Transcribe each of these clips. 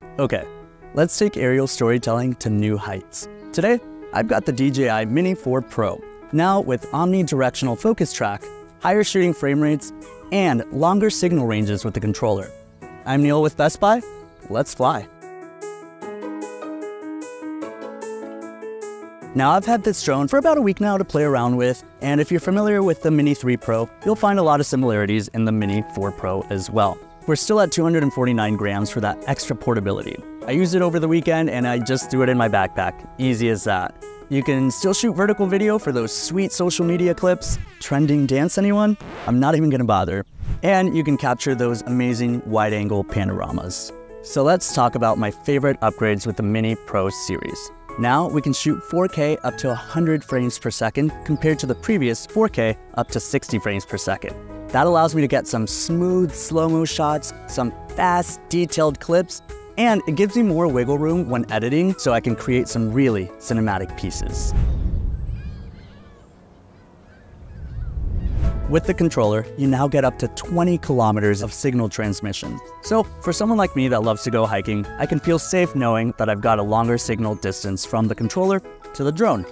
Okay, let's take aerial storytelling to new heights. Today, I've got the DJI Mini 4 Pro, now with omnidirectional focus track, higher shooting frame rates, and longer signal ranges with the controller. I'm Neil with Best Buy. Let's fly. Now, I've had this drone for about a week now to play around with, and if you're familiar with the Mini 3 Pro, you'll find a lot of similarities in the Mini 4 Pro as well. We're still at 249 grams for that extra portability. I used it over the weekend and I just threw it in my backpack. Easy as that. You can still shoot vertical video for those sweet social media clips. Trending dance, anyone? I'm not even gonna bother. And you can capture those amazing wide-angle panoramas. So let's talk about my favorite upgrades with the Mini Pro series. Now we can shoot 4K up to 100 frames per second compared to the previous 4K up to 60 frames per second. That allows me to get some smooth slow-mo shots, some fast detailed clips, and it gives me more wiggle room when editing so I can create some really cinematic pieces. With the controller, you now get up to 20 kilometers of signal transmission. So for someone like me that loves to go hiking, I can feel safe knowing that I've got a longer signal distance from the controller to the drone.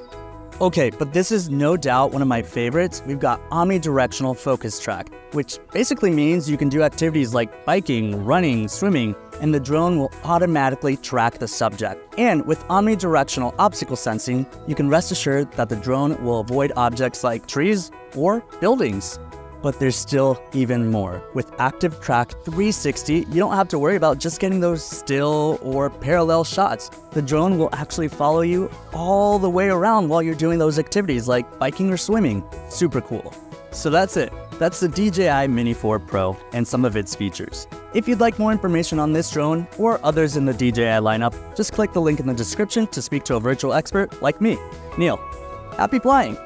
Okay, but this is no doubt one of my favorites. We've got omnidirectional focus track, which basically means you can do activities like biking, running, swimming, and the drone will automatically track the subject. And with omnidirectional obstacle sensing, you can rest assured that the drone will avoid objects like trees or buildings. But there's still even more. With Active Track 360, you don't have to worry about just getting those still or parallel shots. The drone will actually follow you all the way around while you're doing those activities like biking or swimming. Super cool. So that's it. That's the DJI Mini 4 Pro and some of its features. If you'd like more information on this drone or others in the DJI lineup, just click the link in the description to speak to a virtual expert like me, Neil. Happy flying!